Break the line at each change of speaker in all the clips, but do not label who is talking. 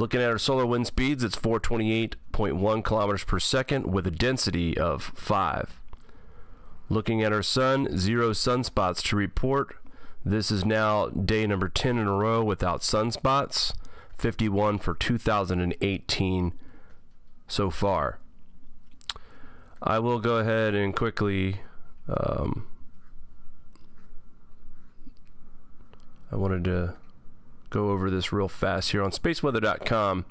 Looking at our solar wind speeds, it's 428.1 kilometers per second with a density of 5. Looking at our sun, 0 sunspots to report. This is now day number 10 in a row without sunspots. 51 for 2018 so far. I will go ahead and quickly I wanted to go over this real fast here on SPACEWEATHER.com.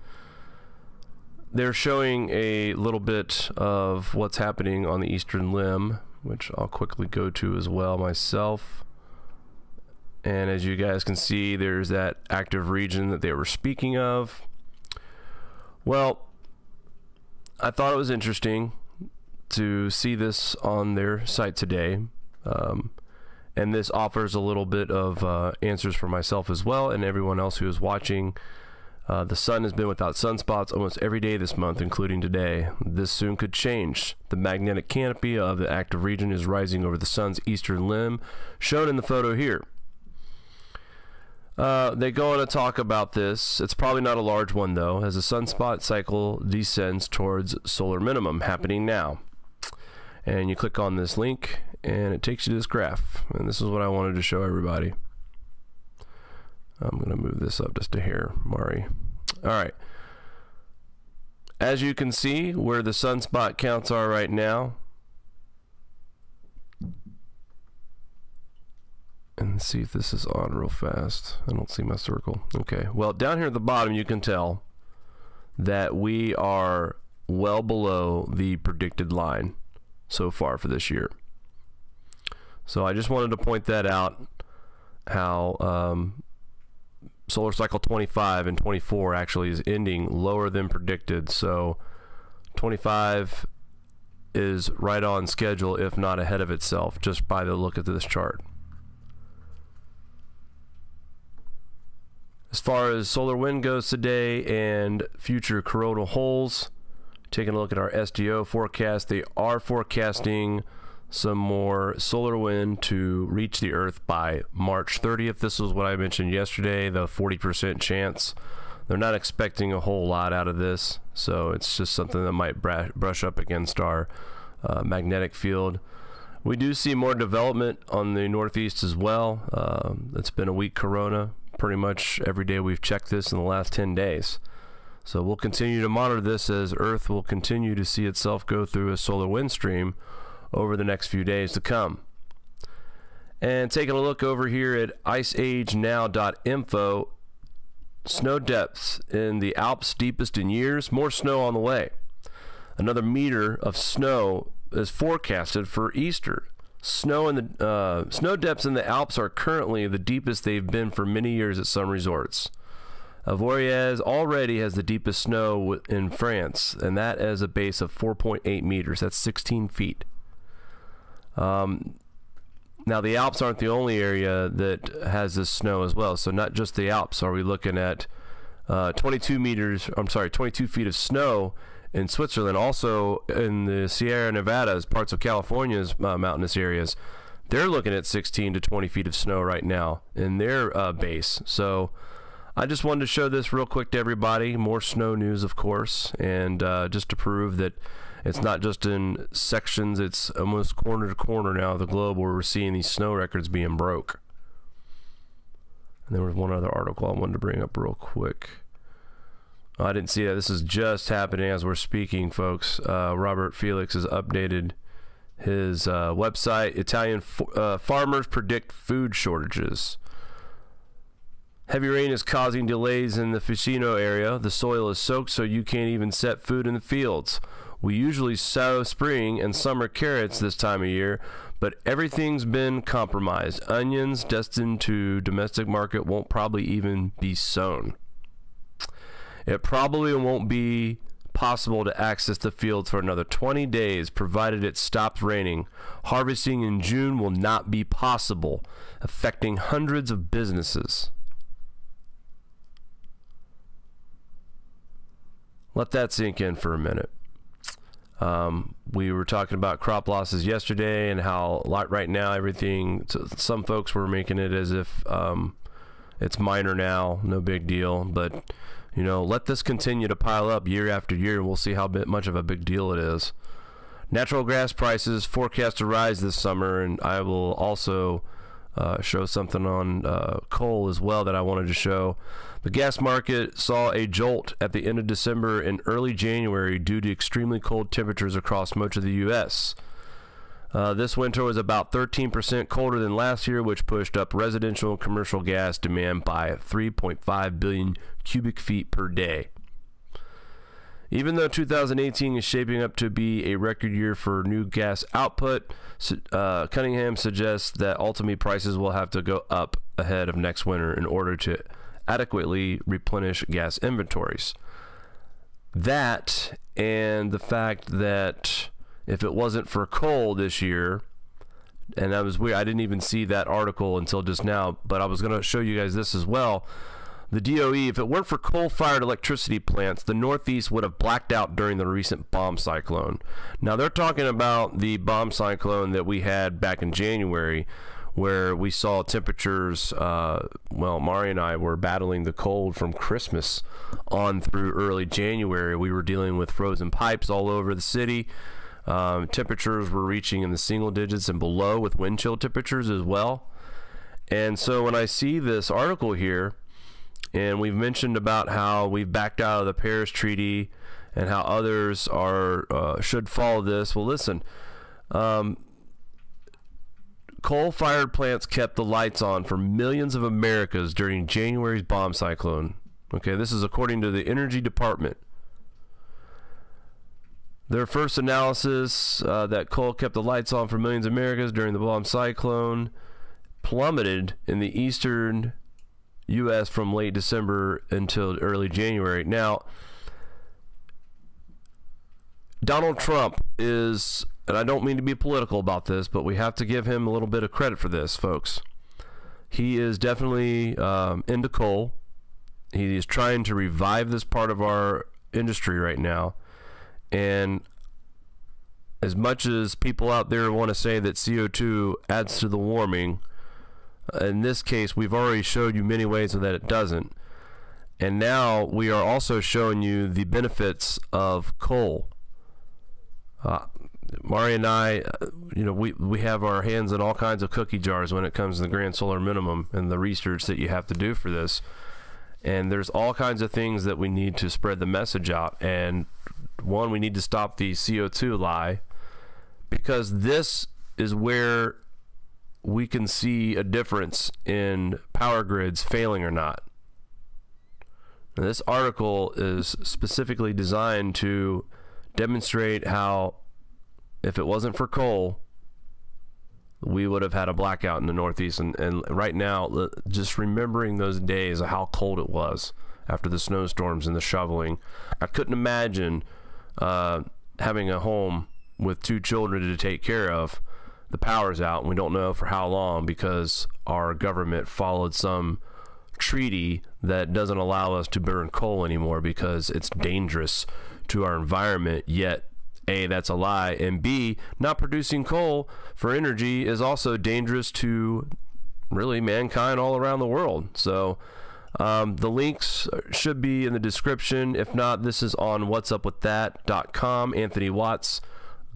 They're showing a little bit of what's happening on the eastern limb, which I'll quickly go to as well myself. And as you guys can see, there's that active region that they were speaking of. Well, I thought it was interesting to see this on their site today. And this offers a little bit of answers for myself as well and everyone else who is watching. The sun has been without sunspots almost every day this month, including today. This soon could change. The magnetic canopy of the active region is rising over the sun's eastern limb, shown in the photo here. They go on to talk about this. It's probably not a large one though, as the sunspot cycle descends towards solar minimum, happening now. And you click on this link and it takes you to this graph, and this is what I wanted to show everybody. I'm going to move this up just a hair, Mari. Alright, as you can see where the sunspot counts are right now, and let's see if this is on real fast. I don't see my circle. Okay, well down here at the bottom you can tell that we are well below the predicted line so far for this year. So I just wanted to point that out, how solar cycle 25 and 24 actually is ending lower than predicted. So 25 is right on schedule, if not ahead of itself, just by the look at this chart. As far as solar wind goes today and future coronal holes, taking a look at our SDO forecast, they are forecasting some more solar wind to reach the Earth by March 30th. This was what I mentioned yesterday, the 40% chance. They're not expecting a whole lot out of this, so it's just something that might brush up against our magnetic field. We do see more development on the northeast as well. It's been a weak corona. Pretty much every day we've checked this in the last 10 days. So we'll continue to monitor this as Earth will continue to see itself go through a solar wind stream over the next few days to come. And taking a look over here at iceagenow.info, snow depths in the Alps deepest in years, more snow on the way. Another meter of snow is forecasted for Easter. Snow depths in the Alps are currently the deepest they've been for many years at some resorts. Avoyelles already has the deepest snow in France, and that has a base of 4.8 meters. That's 16 feet. Now the Alps aren't the only area that has this snow as well. So not just the Alps. Are we looking at 22 feet of snow in Switzerland, also in the Sierra Nevadas, parts of California's mountainous areas. They're looking at 16 to 20 feet of snow right now in their base. So I just wanted to show this real quick to everybody. More snow news, of course, and just to prove that it's not just in sections, it's almost corner to corner now of the globe where we're seeing these snow records being broke. And there was one other article I wanted to bring up real quick. I didn't see that. This is just happening as we're speaking, folks. Robert Felix has updated his website. Italian farmers predict food shortages. Heavy rain is causing delays in the Ficino area. The soil is soaked so you can't even set food in the fields. We usually sow spring and summer carrots this time of year, but everything's been compromised. Onions destined to domestic market won't probably even be sown. It probably won't be possible to access the fields for another 20 days, provided it stops raining. Harvesting in June will not be possible, affecting hundreds of businesses. Let that sink in for a minute. We were talking about crop losses yesterday and how right now everything, some folks were making it as if it's minor now, no big deal, but You know, let this continue to pile up year after year, and we'll see how much of a big deal it is. Natural gas prices forecast to rise this summer, and I will also show something on coal as well that I wanted to show. The gas market saw a jolt at the end of December and early January due to extremely cold temperatures across much of the U.S. This winter was about 13% colder than last year, which pushed up residential and commercial gas demand by 3.5 billion cubic feet per day. Even though 2018 is shaping up to be a record year for new gas output, Cunningham suggests that ultimately prices will have to go up ahead of next winter in order to adequately replenish gas inventories. That, and the fact that if it wasn't for coal this year, and that was weird, I didn't even see that article until just now, but I was going to show you guys this as well. The DOE, if it weren't for coal-fired electricity plants, the Northeast would have blacked out during the recent bomb cyclone. Now, they're talking about the bomb cyclone that we had back in January, where we saw temperatures, well, Mari and I were battling the cold from Christmas on through early January. We were dealing with frozen pipes all over the city. Temperatures were reaching in the single digits and below, with wind chill temperatures as well. And so when I see this article here, and we've mentioned about how we've backed out of the Paris Treaty and how others are should follow this. Well, listen, coal-fired plants kept the lights on for millions of Americans during January's bomb cyclone. Okay, this is according to the Energy Department. Their first analysis that coal kept the lights on for millions of Americans during the bomb cyclone plummeted in the eastern U.S. from late December until early January. Now, Donald Trump is, and I don't mean to be political about this, but we have to give him a little bit of credit for this, folks. He is definitely into coal. He is trying to revive this part of our industry right now. And as much as people out there want to say that CO2 adds to the warming, in this case, we've already showed you many ways that it doesn't. And now we are also showing you the benefits of coal. Mari and I, you know, we have our hands in all kinds of cookie jars when it comes to the Grand Solar Minimum and the research that you have to do for this. And there's all kinds of things that we need to spread the message out. And one, we need to stop the CO2 lie, because this is where we can see a difference in power grids failing or not. Now, this article is specifically designed to demonstrate how, if it wasn't for coal, we would have had a blackout in the Northeast. And right now, just remembering those days of how cold it was after the snowstorms and the shoveling, I couldn't imagine having a home with 2 children to take care of. The power's out, and we don't know for how long, because our government followed some treaty that doesn't allow us to burn coal anymore because it's dangerous to our environment. Yet, A, that's a lie, and B, not producing coal for energy is also dangerous to really mankind all around the world. So the links should be in the description. If not, this is on whatsupwiththat.com. Anthony Watts,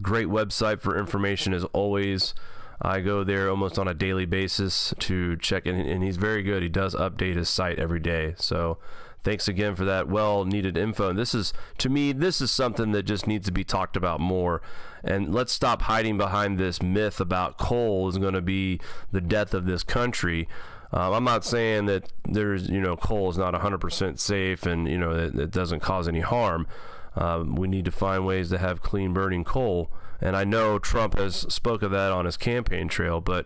great website for information as always. I go there almost on a daily basis to check in, and he's very good. He does update his site every day. So thanks again for that well-needed info. And this is, to me, this is something that just needs to be talked about more. And let's stop hiding behind this myth about coal is going to be the death of this country. I'm not saying that there's, you know, coal is not 100% safe and, you know, it doesn't cause any harm. We need to find ways to have clean burning coal. And I know Trump has spoke of that on his campaign trail, but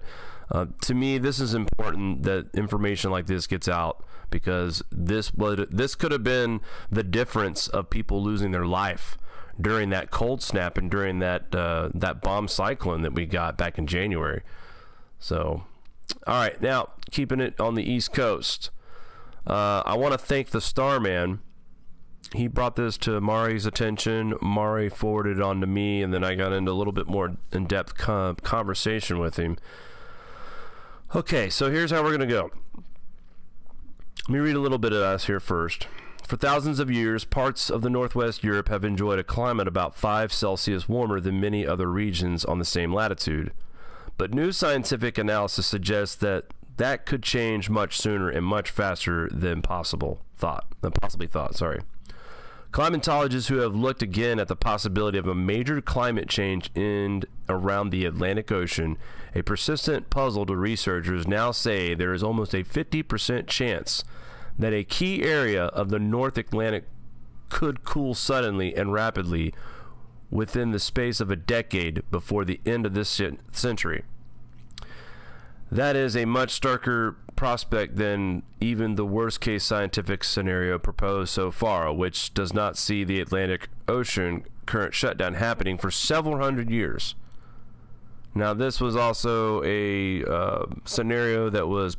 to me, this is important that information like this gets out, because this could have been the difference of people losing their life during that cold snap and during that that bomb cyclone that we got back in January. So, all right, now keeping it on the East Coast, I want to thank the Starman. He brought this to Mari's attention. Mari forwarded it on to me, and then I got into a little bit more in-depth conversation with him. Okay, so here's how we're going to go. Let me read a little bit of us here first. For thousands of years, parts of the Northwest Europe have enjoyed a climate about 5 Celsius warmer than many other regions on the same latitude. But new scientific analysis suggests that that could change much sooner and much faster than possibly thought. Climatologists who have looked again at the possibility of a major climate change in around the Atlantic Ocean, a persistent puzzle to researchers, now say there is almost a 50% chance that a key area of the North Atlantic could cool suddenly and rapidly within the space of a decade before the end of this century. That is a much starker prospect than even the worst case scientific scenario proposed so far, which does not see the Atlantic Ocean current shutdown happening for several hundred years. Now, this was also a scenario that was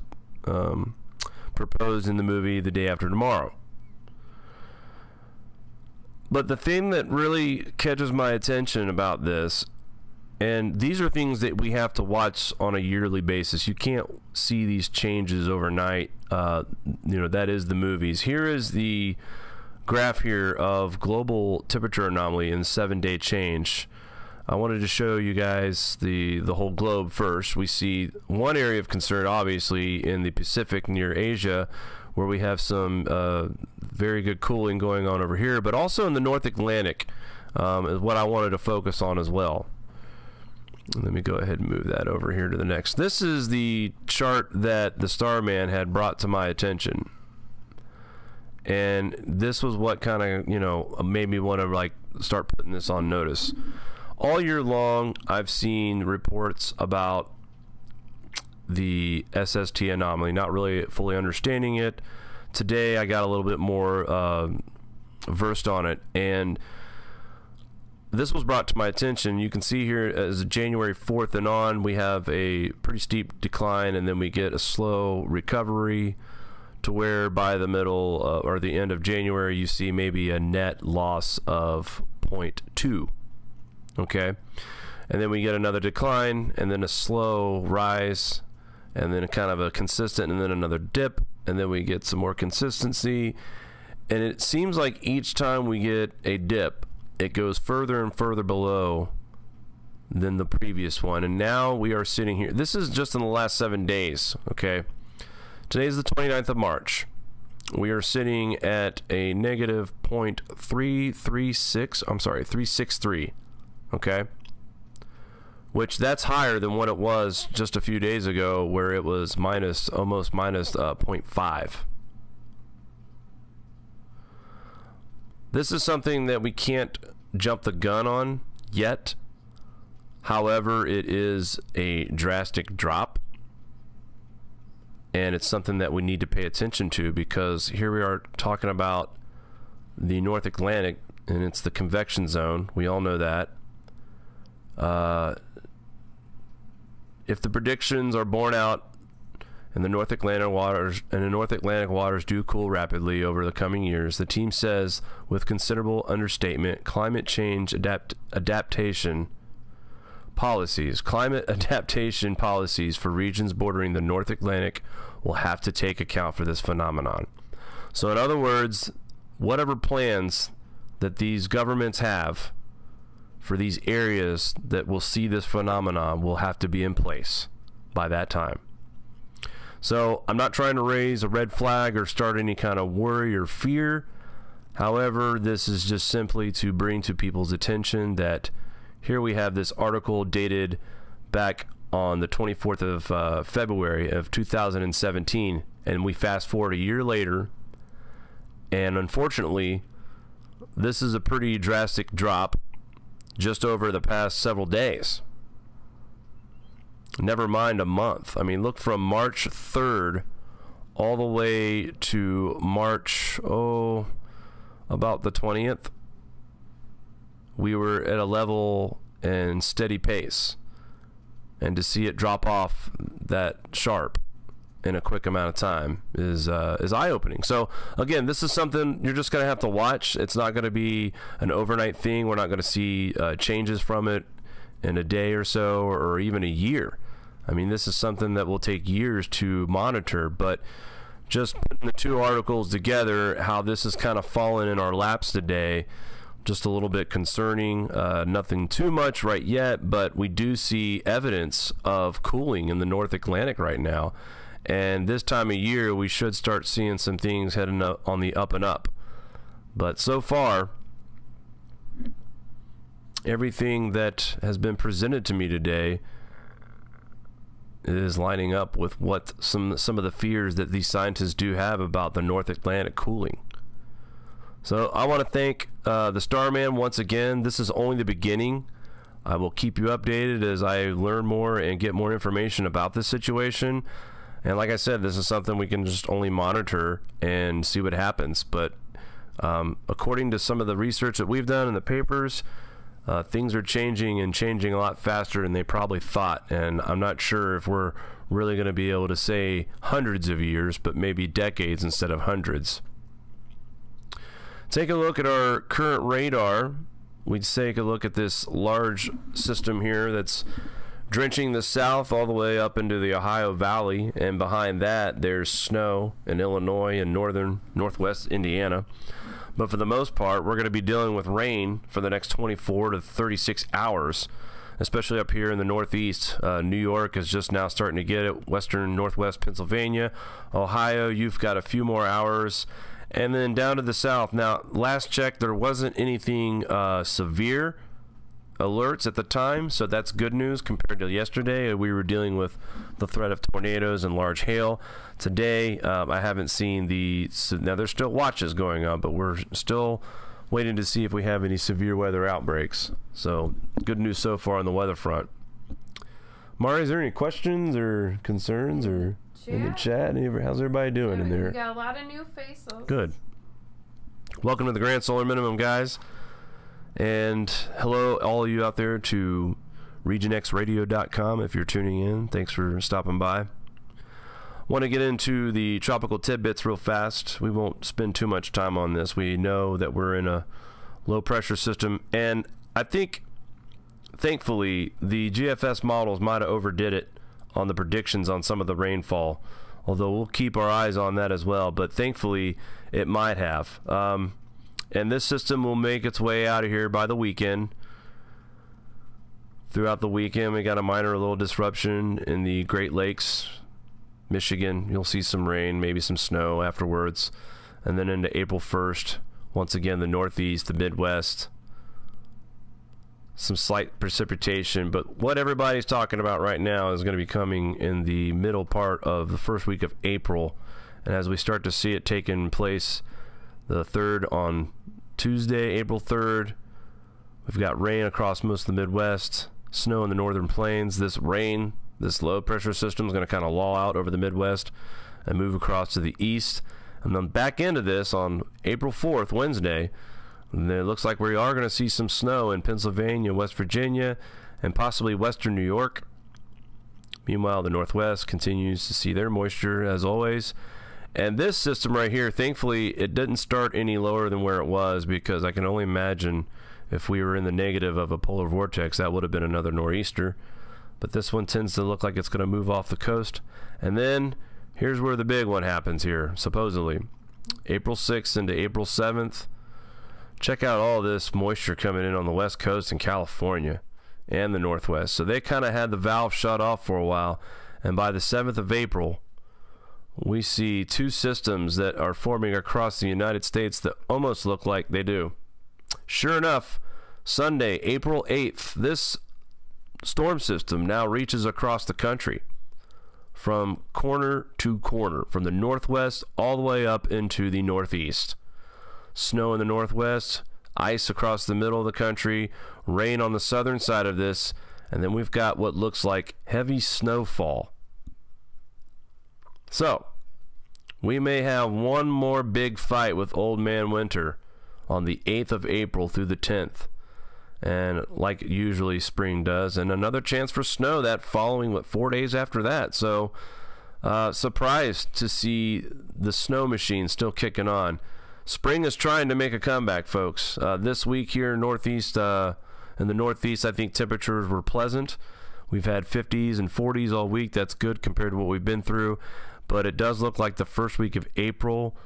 proposed in the movie The Day After Tomorrow. But the thing that really catches my attention about this, and these are things that we have to watch on a yearly basis. You can't see these changes overnight. That is the movies. Here is the graph here of global temperature anomaly in 7-day change. I wanted to show you guys the whole globe first. We see one area of concern, obviously, in the Pacific near Asia, where we have some very good cooling going on over here, but also in the North Atlantic is what I wanted to focus on as well. Let me go ahead and move that over here to the next. This is the chart that the Starman had brought to my attention. And this was what kind of, made me want to start putting this on notice. All year long, I've seen reports about the SST anomaly, not really fully understanding it. Today, I got a little bit more versed on it, and this was brought to my attention. You can see here as January 4th and on, we have a pretty steep decline, and then we get a slow recovery to where by the middle or the end of January, you see maybe a net loss of 0.2. Okay, and then we get another decline, and then a slow rise, and then kind of a consistent, and then another dip, and then we get some more consistency. And it seems like each time we get a dip, it goes further and further below than the previous one. And now we are sitting here. This is just in the last 7 days. Okay, today's the 29th of March. We are sitting at a negative 0.336. I'm sorry, 363. Okay, which that's higher than what it was just a few days ago, where it was almost minus 0.5. This is something that we can't jump the gun on yet. However, it is a drastic drop, and it's something that we need to pay attention to, because here we are talking about the North Atlantic, and it's the convection zone. We all know that. If the predictions are borne out, and the North Atlantic waters do cool rapidly over the coming years, the team says with considerable understatement, climate adaptation policies for regions bordering the North Atlantic will have to take account for this phenomenon. So in other words, whatever plans that these governments have for these areas that will see this phenomenon will have to be in place by that time. So I'm not trying to raise a red flag or start any kind of worry or fear. However, this is just simply to bring to people's attention that here we have this article dated back on the 24th of February of 2017, and we fast forward a year later, and unfortunately this is a pretty drastic drop just over the past several days, never mind a month. I mean, look, from March 3rd all the way to March about the 20th, we were at a level and steady pace, and to see it drop off that sharp in a quick amount of time is eye-opening. So again, this is something you're just going to have to watch. It's not going to be an overnight thing. We're not going to see changes from it in a day or so, or even a year. I mean, this is something that will take years to monitor, but just putting the two articles together, how this has kind of fallen in our laps today, just a little bit concerning. Nothing too much right yet, but we do see evidence of cooling in the North Atlantic right now. And this time of year, we should start seeing some things heading up on the up and up. But so far, everything that has been presented to me today is lining up with what some of the fears that these scientists do have about the North Atlantic cooling. So I want to thank the Starman once again. This is only the beginning. I will keep you updated as I learn more and get more information about this situation. And like I said, this is something we can just only monitor and see what happens. But according to some of the research that we've done in the papers, things are changing and changing a lot faster than they probably thought. And I'm not sure if we're really going to be able to say hundreds of years, but maybe decades instead of hundreds. Take a look at our current radar. We'd take a look at this large system here that's drenching the south all the way up into the Ohio Valley, and behind that there's snow in Illinois and northwest Indiana. But for the most part, we're going to be dealing with rain for the next 24 to 36 hours, especially up here in the Northeast. New York is just now starting to get it. Western Northwest Pennsylvania, Ohio, you've got a few more hours. And then down to the south. Now, last check, there wasn't anything severe alerts at the time, so that's good news compared to yesterday. We were dealing with the threat of tornadoes and large hail. Today, I haven't seen now there's still watches going on, but we're still waiting to see if we have any severe weather outbreaks. So, good news so far on the weather front. Mari, is there any questions or concerns or in the chat? How's everybody doing in there?
We got a lot of new faces.
Good. Welcome to the Grand Solar Minimum, guys. And hello, all of you out there, to regionxradio.com if you're tuning in. Thanks for stopping by. Want to get into the tropical tidbits real fast. We won't spend too much time on this. We know that we're in a low pressure system, and I think, thankfully, the GFS models might have overdid it on the predictions on some of the rainfall, although we'll keep our eyes on that as well. But thankfully, it might have. And this system will make its way out of here by the weekend. Throughout the weekend, we got a little disruption in the Great Lakes, Michigan. You'll see some rain, maybe some snow afterwards. And then into April 1st, once again, the Northeast, the Midwest, some slight precipitation. But what everybody's talking about right now is going to be coming in the middle part of the first week of April. And as we start to see it taking place the 3rd on Tuesday, April 3rd, we've got rain across most of the Midwest, snow in the northern plains. This rain, this low pressure system is going to kind of lull out over the Midwest and move across to the east. And then back into this on April 4th, Wednesday, and it looks like we are going to see some snow in Pennsylvania, West Virginia, and possibly western New York. Meanwhile, the Northwest continues to see their moisture as always. And this system right here, thankfully, it didn't start any lower than where it was, because I can only imagine if we were in the negative of a polar vortex, that would have been another nor'easter. But this one tends to look like it's going to move off the coast. And then here's where the big one happens here, supposedly. April 6th into April 7th. Check out all this moisture coming in on the west coast in California and the Northwest. So they kind of had the valve shut off for a while. And by the 7th of April, we see two systems that are forming across the United States that almost look like they do. Sure enough, Sunday, April 8th, this storm system now reaches across the country from corner to corner, from the Northwest all the way up into the Northeast. Snow in the Northwest, ice across the middle of the country, rain on the southern side of this, and then we've got what looks like heavy snowfall. So, we may have one more big fight with Old Man Winter on the 8th of April through the 10th. And like usually spring does, and another chance for snow that following, 4 days after that. So, surprised to see the snow machine still kicking on. Spring is trying to make a comeback, folks. This week here in Northeast, in the Northeast, I think temperatures were pleasant. We've had 50s and 40s all week. That's good compared to what we've been through. but it does look like the first week of April.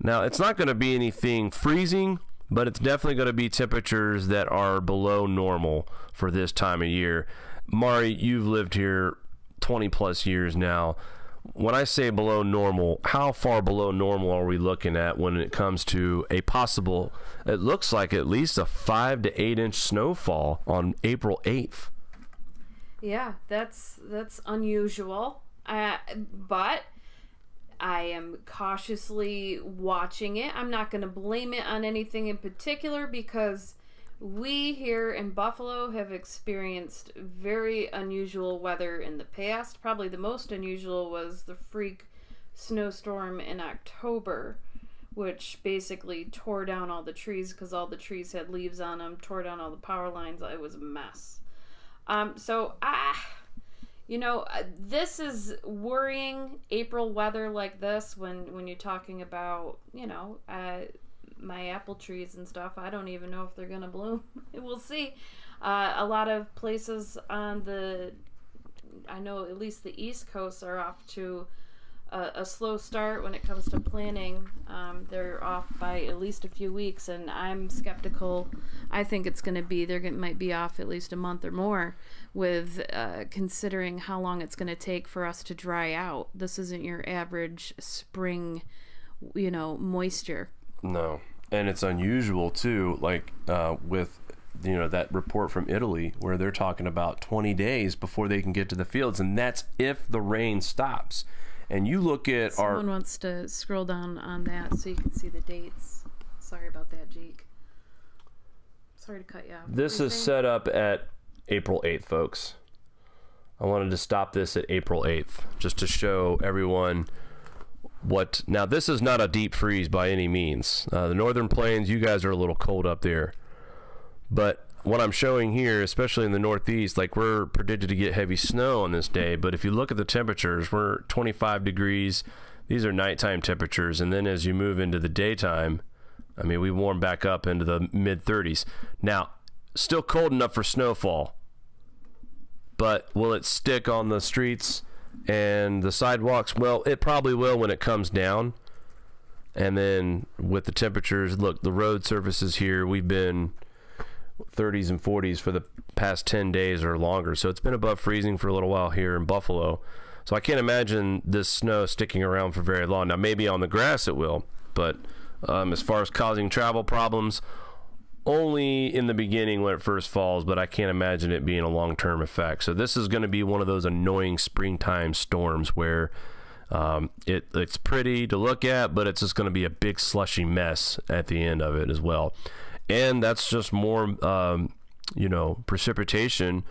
Now, it's not going to be anything freezing, but it's definitely going to be temperatures that are below normal for this time of year. Mari, you've lived here 20 plus years now. When I say below normal, how far below normal are we looking at when it comes to a possible, it looks like at least a 5 to 8 inch snowfall on April 8th?
Yeah, that's unusual. But I am cautiously watching it. I'm not going to blame it on anything in particular because we here in Buffalo have experienced very unusual weather in the past. Probably the most unusual was the freak snowstorm in October, which basically tore down all the trees because all the trees had leaves on them, tore down all the power lines. It was a mess. You know, this is worrying, April weather like this when you're talking about, you know, my apple trees and stuff. I don't even know if they're going to bloom. We'll see. A lot of places on I know at least the East Coast are off to a slow start when it comes to planting. They're off by at least a few weeks, and I'm skeptical. I think it's going to be, might be off at least a month or more with considering how long it's going to take for us to dry out. This isn't your average spring, you know, moisture.
No, and it's unusual too, like with, you know, that report from Italy where they're talking about 20 days before they can get to the fields, and that's if the rain stops. And you look at
Someone wants to scroll down on that so you can see the dates. Sorry about that, Jake. Sorry to cut you off.
This is set up at April 8th, folks. I wanted to stop this at April 8th just to show everyone what. Now, this is not a deep freeze by any means. The northern plains, you guys are a little cold up there. But what I'm showing here, especially in the Northeast, like we're predicted to get heavy snow on this day, but if you look at the temperatures, we're 25 degrees. These are nighttime temperatures, and then as you move into the daytime, I mean, we warm back up into the mid 30s. Now, still cold enough for snowfall, but will it stick on the streets and the sidewalks? Well, it probably will when it comes down. And then with the temperatures, look, the road surfaces here, we've been 30s and 40s for the past 10 days or longer. So it's been above freezing for a little while here in Buffalo. So I can't imagine this snow sticking around for very long. Now, maybe on the grass it will, but as far as causing travel problems, only in the beginning when it first falls, but I can't imagine it being a long-term effect. So this is going to be one of those annoying springtime storms where it's pretty to look at, but it's just going to be a big slushy mess at the end of it as well. And that's just more, you know, precipitation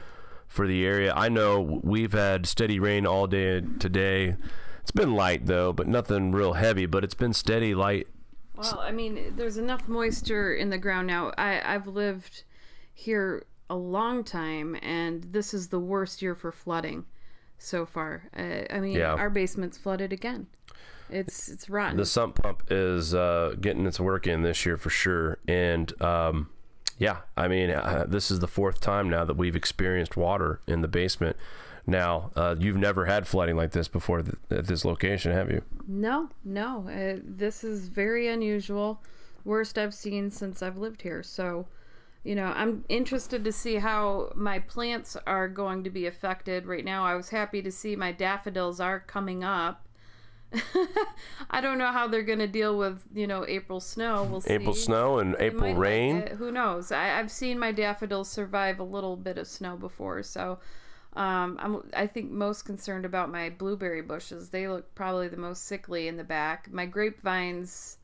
for the area. I know we've had steady rain all day today. It's been light, though, but nothing real heavy, but it's been steady, light.
Well, I mean, there's enough moisture in the ground now. I've lived here a long time, and this is the worst year for flooding so far. I mean, yeah. Our basement's flooded again. It's rotten. The
sump pump is getting its work in this year for sure. And yeah, I mean, this is the fourth time now that we've experienced water in the basement. Now, you've never had flooding like this before at this location, have you?
No. This is very unusual. Worst I've seen since I've lived here. So, you know, I'm interested to see how my plants are going to be affected. Right now, I was happy to see my daffodils are coming up. I don't know how they're going to deal with, you know, April snow. We'll see.
April snow and April rain.
Who knows? I've seen my daffodils survive a little bit of snow before. So I think most concerned about my blueberry bushes. They look probably the most sickly in the back. My grapevines,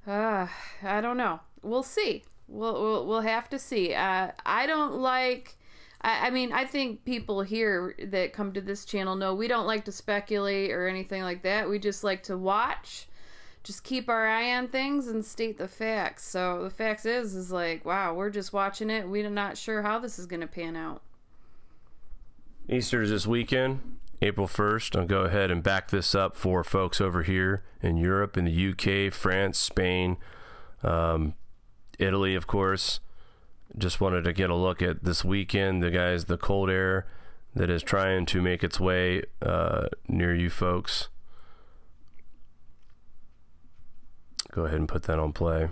I don't know. We'll see. We'll have to see. I don't like... I mean, I think people here that come to this channel know we don't like to speculate or anything like that. We just like to watch, just keep our eye on things and state the facts. So the fact is like, wow, we're just watching it. We're not sure how this is going to pan out.
Easter's this weekend, April 1st. I'll go ahead and back this up for folks over here in Europe, in the UK, France, Spain, Italy, of course. Just wanted to get a look at this weekend, the cold air that is trying to make its way near you folks. Go ahead and put that on play.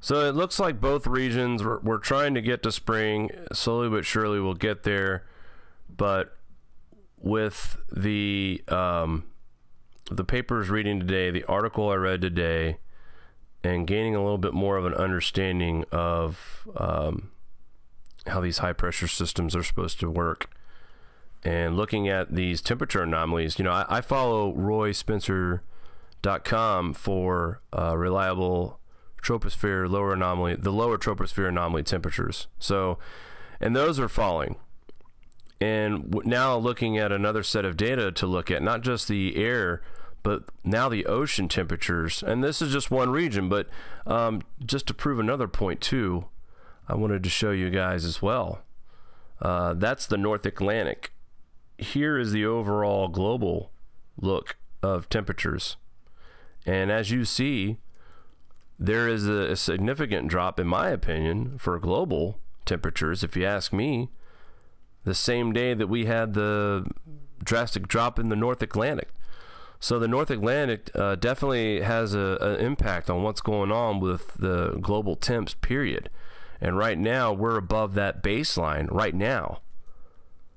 So it looks like both regions, we're trying to get to spring. Slowly but surely we'll get there. But with the papers reading today, the article I read today, and gaining a little bit more of an understanding of how these high pressure systems are supposed to work, and looking at these temperature anomalies, you know, I follow RoySpencer.com for reliable troposphere lower anomaly, the lower troposphere anomaly temperatures. So, and those are falling. And now looking at another set of data to look at, not just the air, but now the ocean temperatures. And this is just one region, but just to prove another point too, I wanted to show you guys as well. That's the North Atlantic. Here is the overall global look of temperatures. And as you see, there is a significant drop, in my opinion, for global temperatures. If you ask me, the same day that we had the drastic drop in the North Atlantic. So the North Atlantic definitely has an impact on what's going on with the global temps, period. And right now, we're above that baseline right now.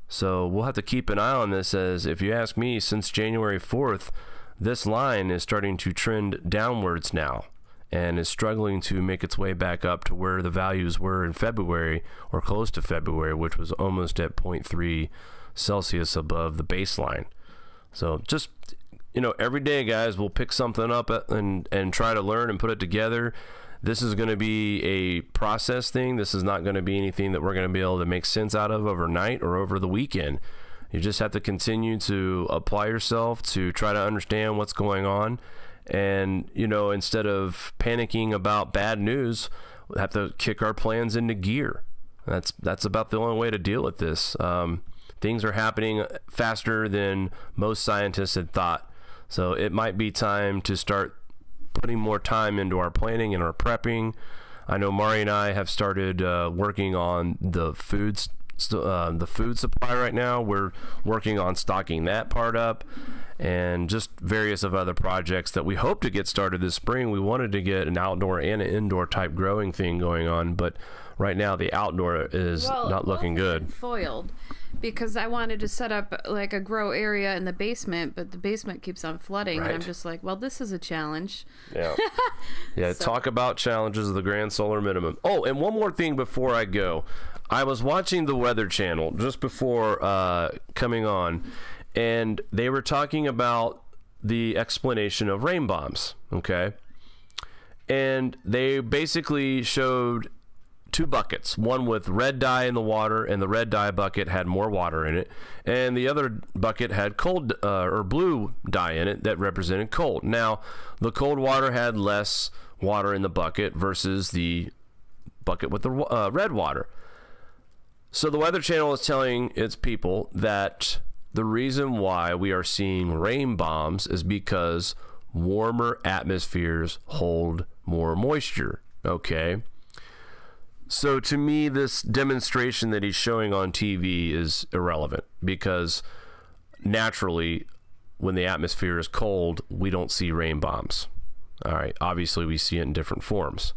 So we'll have to keep an eye on this, as if you ask me, since January 4th, this line is starting to trend downwards now, and is struggling to make its way back up to where the values were in February, or close to February, which was almost at 0.3 Celsius above the baseline. So just, you know, every day, guys, we'll pick something up and try to learn and put it together. This is going to be a process thing. This is not going to be anything that we're going to be able to make sense out of overnight or over the weekend. You just have to continue to apply yourself to try to understand what's going on. And, you know, instead of panicking about bad news, we have to kick our plans into gear. That's about the only way to deal with this. Things are happening faster than most scientists had thought. So it might be time to start putting more time into our planning and our prepping. I know Mari and I have started working on the food supply right now. We're working on stocking that part up, and just various of other projects that we hope to get started this spring. We wanted to get an outdoor and an indoor type growing thing going on, but right now the outdoor is not looking good.
Foiled, because I wanted to set up like a grow area in the basement, but the basement keeps on flooding, and I'm just like, well, this is a challenge. Yeah.
Yeah. So. Talk about challenges of the grand solar minimum. Oh, and one more thing before I go. I was watching the Weather Channel just before coming on, and they were talking about the explanation of rain bombs, okay? And they basically showed two buckets, one with red dye in the water, and the red dye bucket had more water in it, and the other bucket had cold or blue dye in it that represented cold. Now, the cold water had less water in the bucket versus the bucket with the red water. So the Weather Channel is telling its people that the reason why we are seeing rain bombs is because warmer atmospheres hold more moisture, okay? So to me, this demonstration that he's showing on TV is irrelevant, because naturally, when the atmosphere is cold, we don't see rain bombs. All right, obviously we see it in different forms.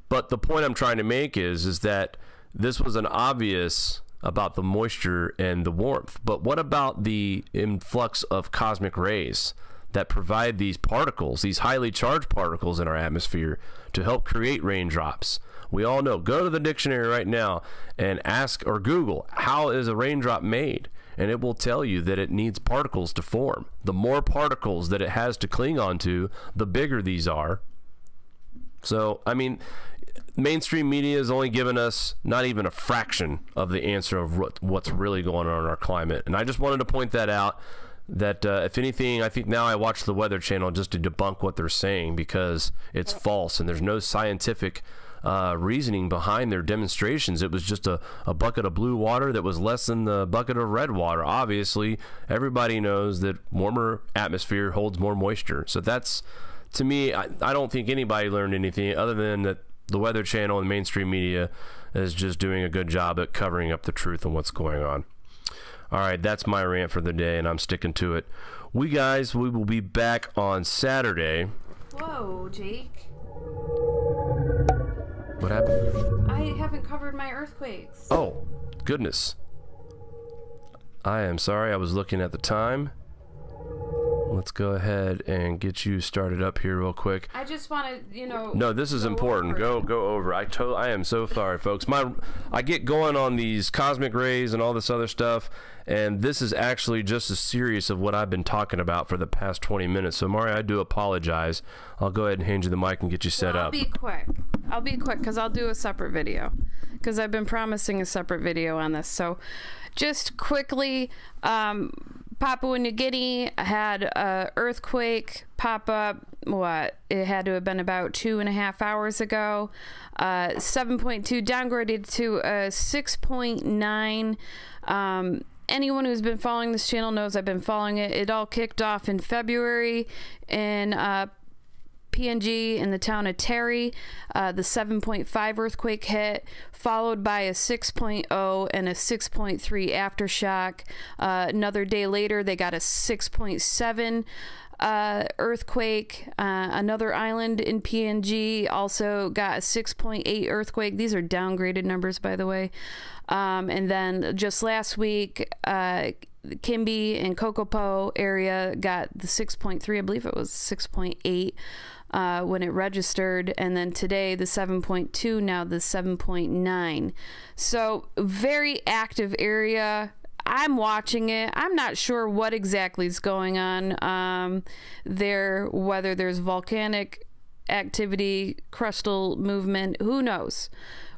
But the point I'm trying to make is that this was an obvious about the moisture and the warmth. But what about the influx of cosmic rays that provide these particles, these highly charged particles in our atmosphere to help create raindrops? We all know. Go to the dictionary right now and ask, or Google, how is a raindrop made? And it will tell you that it needs particles to form. The more particles that it has to cling onto, the bigger these are. So, I mean, mainstream media has only given us not even a fraction of the answer of what's really going on in our climate. And I just wanted to point that out, that if anything, I think now I watch the Weather Channel just to debunk what they're saying, because it's false and there's no scientific reasoning behind their demonstrations. It was just a bucket of blue water that was less than the bucket of red water. Obviously, everybody knows that warmer atmosphere holds more moisture. So that's, to me, I don't think anybody learned anything other than that the Weather Channel and mainstream media is just doing a good job at covering up the truth and what's going on. All right, that's my rant for the day, and I'm sticking to it. We will be back on Saturday.
Whoa, Jake.
What happened?
I haven't covered my earthquakes.
Oh, goodness. I am sorry. I was looking at the time. Let's go ahead and get you started up here real quick.
I just want to,
No, this is important. Go over. I am so sorry, folks. I get going on these cosmic rays and all this other stuff, and this is actually just as serious of what I've been talking about for the past 20 minutes. So, Mari, I do apologize. I'll go ahead and hand you the mic and get you set up.
I'll be quick because I'll do a separate video because I've been promising a separate video on this. So, just quickly, Papua New Guinea had an earthquake pop up. It had to have been about 2.5 hours ago. 7.2 downgraded to a 6.9. Anyone who's been following this channel knows I've been following it. It all kicked off in February in PNG in the town of Terry. The 7.5 earthquake hit, followed by a 6.0 and a 6.3 aftershock. Another day later, they got a 6.7 earthquake. Another island in PNG also got a 6.8 earthquake. These are downgraded numbers, by the way. And then just last week, Kimby and Kokopo area got the 6.3. I believe it was 6.8 when it registered, and then today the 7.2, now the 7.9. So very active area. I'm watching it. I'm not sure what exactly is going on there, whether there's volcanic activity, crustal movement, who knows.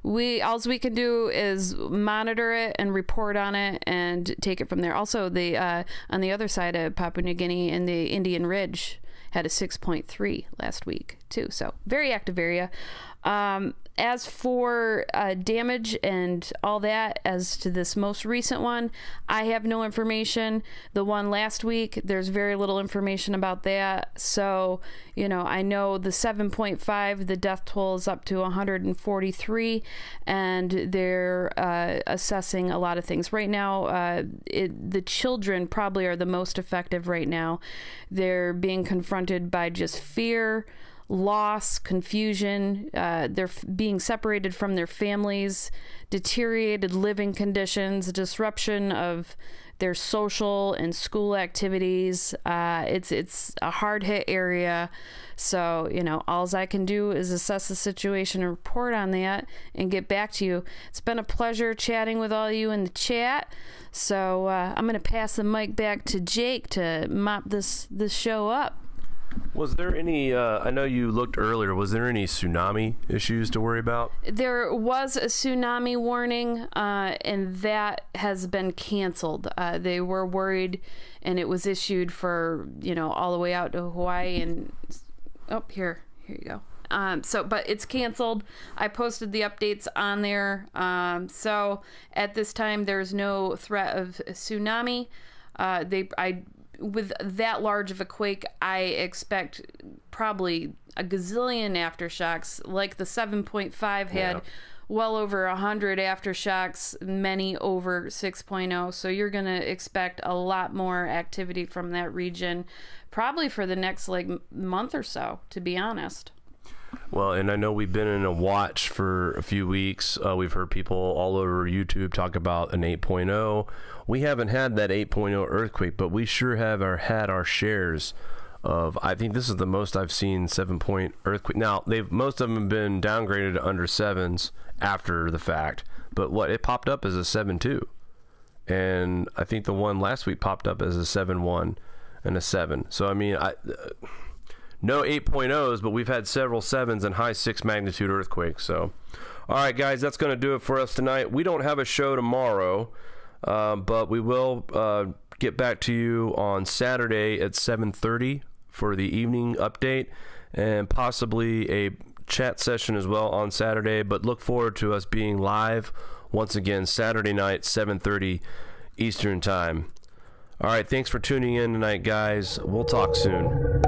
All we can do is monitor it and report on it and take it from there. Also, on the other side of Papua New Guinea in the Indian Ridge had a 6.3 last week too. So very active area. As for damage and all that, as to this most recent one, I have no information. The one last week, there's very little information about that. So, I know the 7.5, the death toll is up to 143, and they're assessing a lot of things. Right now, the children probably are the most effective right now. They're being confronted by just fear, loss, confusion. They're being separated from their families, deteriorated living conditions, disruption of their social and school activities. It's a hard hit area. So, all I can do is assess the situation and report on that and get back to you. It's been a pleasure chatting with all you in the chat. So I'm going to pass the mic back to Jake to mop this show up.
Was there any, I know you looked earlier, was there any tsunami issues to worry about?
There was a tsunami warning, and that has been canceled. They were worried, and it was issued for, all the way out to Hawaii and, here you go. But it's canceled. I posted the updates on there. So at this time, there's no threat of a tsunami. With that large of a quake, I expect probably a gazillion aftershocks. Like the 7.5 had well over 100 aftershocks, many over 6.0. So you're going to expect a lot more activity from that region, probably for the next month or so, to be honest.
Well, and I know we've been in a watch for a few weeks. We've heard people all over YouTube talk about an 8.0. We haven't had that 8.0 earthquake, but we sure have had our shares of, I think this is the most I've seen 7-point earthquake. Now, most of them have been downgraded to under 7s after the fact, but it popped up as a 7.2. And I think the one last week popped up as a 7.1 and a 7. So, I mean, no 8.0s, but we've had several 7s and high 6 magnitude earthquakes. So, all right, guys, that's going to do it for us tonight. We don't have a show tomorrow, but we will get back to you on Saturday at 7:30 for the evening update, and possibly a chat session as well on Saturday. But look forward to us being live once again Saturday night, 7:30 Eastern Time. All right, thanks for tuning in tonight, guys. We'll talk soon.